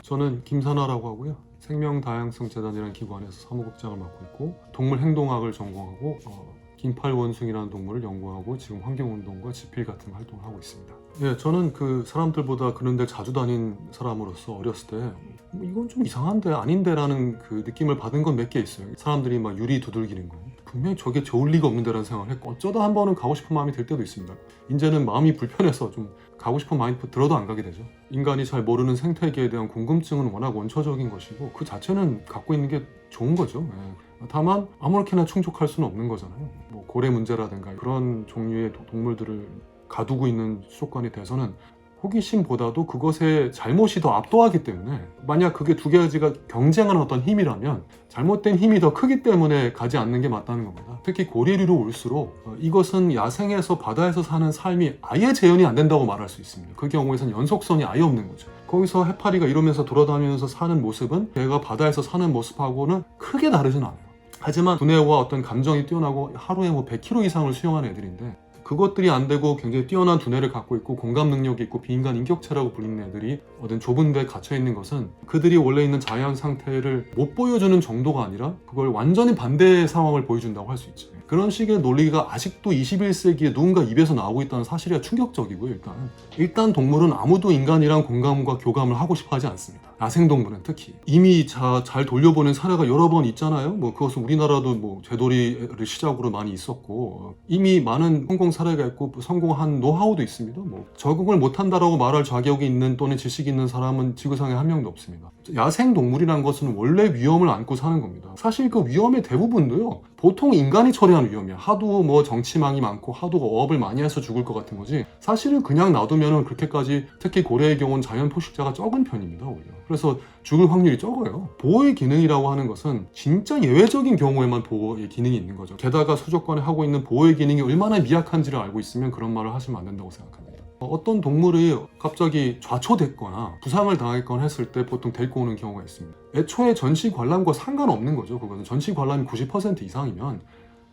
저는 김선아라고 하고요. 생명다양성재단이라는 기관에서 사무국장을 맡고 있고 동물행동학을 전공하고 긴팔원숭이라는 동물을 연구하고 지금 환경운동과 지필 같은 활동을 하고 있습니다. 예, 저는 그 사람들보다 그런 데 자주 다닌 사람으로서 어렸을 때 이건 좀 이상한데 아닌데 라는 그 느낌을 받은 건 몇 개 있어요. 사람들이 막 유리 두들기는 거 분명히 저게 좋을 리가 없는데 라는 생각을 했고 어쩌다 한 번은 가고 싶은 마음이 들 때도 있습니다. 이제는 마음이 불편해서 좀 가고 싶은 마음이 들어도 안 가게 되죠. 인간이 잘 모르는 생태계에 대한 궁금증은 워낙 원초적인 것이고 그 자체는 갖고 있는 게 좋은 거죠. 예. 다만 아무렇게나 충족할 수는 없는 거잖아요. 뭐 고래 문제라든가 그런 종류의 동물들을 가두고 있는 수족관에 대해서는 호기심보다도 그것의 잘못이 더 압도하기 때문에 만약 그게 두 가지가 경쟁하는 어떤 힘이라면 잘못된 힘이 더 크기 때문에 가지 않는 게 맞다는 겁니다. 특히 고래류로 올수록 이것은 야생에서 바다에서 사는 삶이 아예 재현이 안 된다고 말할 수 있습니다. 그 경우에선 연속성이 아예 없는 거죠. 거기서 해파리가 이러면서 돌아다니면서 사는 모습은 걔가 바다에서 사는 모습하고는 크게 다르진 않아요. 하지만 두뇌와 어떤 감정이 뛰어나고 하루에 100kg 이상을 수영하는 애들인데 그것들이 안 되고 굉장히 뛰어난 두뇌를 갖고 있고 공감 능력이 있고 비인간 인격체라고 불리는 애들이 어떤 좁은 데에 갇혀 있는 것은 그들이 원래 있는 자연 상태를 못 보여주는 정도가 아니라 그걸 완전히 반대의 상황을 보여준다고 할 수 있죠. 그런 식의 논리가 아직도 21세기에 누군가 입에서 나오고 있다는 사실이 충격적이고요. 일단 동물은 아무도 인간이랑 공감과 교감을 하고 싶어 하지 않습니다. 야생동물은 특히 이미 잘 돌려보낸 사례가 여러 번 있잖아요. 그것은 우리나라도 쇠돌이를 시작으로 많이 있었고 이미 많은 성공 사례가 있고 성공한 노하우도 있습니다. 적응을 못한다라고 말할 자격이 있는 또는 지식이 있는 사람은 지구상에 한 명도 없습니다. 야생동물이란 것은 원래 위험을 안고 사는 겁니다. 사실 그 위험의 대부분도요. 보통 인간이 처리하는 위험이야. 하도 정치망이 많고 하도 어업을 많이 해서 죽을 것 같은 거지 사실은 그냥 놔두면 그렇게까지 특히 고래의 경우는 자연 포식자가 적은 편입니다. 오히려. 그래서 죽을 확률이 적어요. 보호의 기능이라고 하는 것은 진짜 예외적인 경우에만 보호의 기능이 있는 거죠. 게다가 수족관에 하고 있는 보호의 기능이 얼마나 미약한지를 알고 있으면 그런 말을 하시면 안 된다고 생각합니다. 어떤 동물이 갑자기 좌초됐거나 부상을 당했거나 했을 때 보통 데리고 오는 경우가 있습니다. 애초에 전시 관람과 상관없는 거죠. 그거는 전시 관람이 90% 이상이면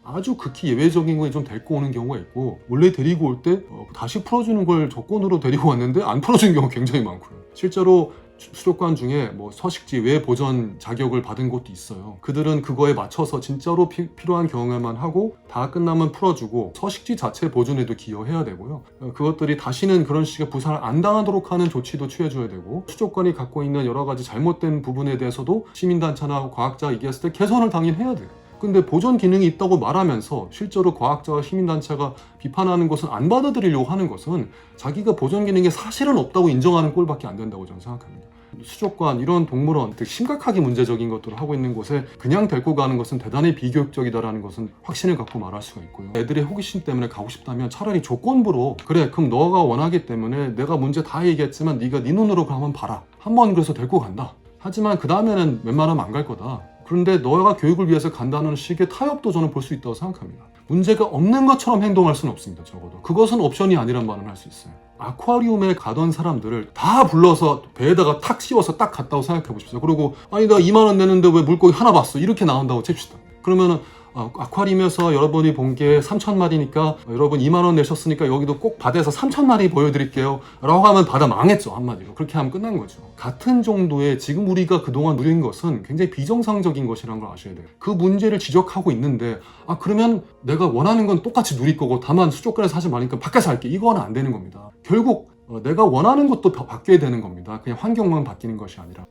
아주 극히 예외적인 거에 좀 데리고 오는 경우가 있고 원래 데리고 올 때 다시 풀어주는 걸 조건으로 데리고 왔는데 안 풀어주는 경우가 굉장히 많고요. 실제로 수족관 중에 서식지 외 보전 자격을 받은 곳도 있어요. 그들은 그거에 맞춰서 진짜로 필요한 경우에만 하고 다 끝나면 풀어주고 서식지 자체 보존에도 기여해야 되고요. 그것들이 다시는 그런 식의 부상을 안 당하도록 하는 조치도 취해줘야 되고 수족관이 갖고 있는 여러 가지 잘못된 부분에 대해서도 시민단체나 과학자가 얘기했을 때 개선을 당연히 해야 돼요. 근데 보존 기능이 있다고 말하면서 실제로 과학자와 시민단체가 비판하는 것은 안 받아들이려고 하는 것은 자기가 보존 기능이 사실은 없다고 인정하는 꼴밖에 안 된다고 저는 생각합니다. 수족관, 이런 동물원, 되게 심각하게 문제적인 것들을 하고 있는 곳에 그냥 데리고 가는 것은 대단히 비교육적이다라는 것은 확신을 갖고 말할 수가 있고요. 애들의 호기심 때문에 가고 싶다면 차라리 조건부로 그래 그럼 너가 원하기 때문에 내가 문제 다 얘기했지만 네가 네 눈으로 한번 봐라. 한번 그래서 데리고 간다. 하지만 그 다음에는 웬만하면 안 갈 거다. 그런데 너가 교육을 위해서 간다는 식의 타협도 저는 볼 수 있다고 생각합니다. 문제가 없는 것처럼 행동할 수는 없습니다. 적어도 그것은 옵션이 아니란 말은 할 수 있어요. 아쿠아리움에 가던 사람들을 다 불러서 배에다가 탁 씌워서 딱 갔다고 생각해 보십시오. 그리고 아니 나 2만 원 내는데 왜 물고기 하나 봤어? 이렇게 나온다고 칩시다. 그러면은 아쿠아리움에서 여러분이 본 게 3,000마리니까 여러분 2만 원 내셨으니까 여기도 꼭 바다에서 3,000마리 보여드릴게요 라고 하면 바다 망했죠. 한마디로. 그렇게 하면 끝난 거죠. 같은 정도의 지금 우리가 그동안 누린 것은 굉장히 비정상적인 것이라는 걸 아셔야 돼요. 그 문제를 지적하고 있는데 그러면 내가 원하는 건 똑같이 누릴 거고 다만 수족관에서 하지 말니까 밖에서 할게. 이건 안 되는 겁니다. 결국 내가 원하는 것도 바뀌어야 되는 겁니다. 그냥 환경만 바뀌는 것이 아니라.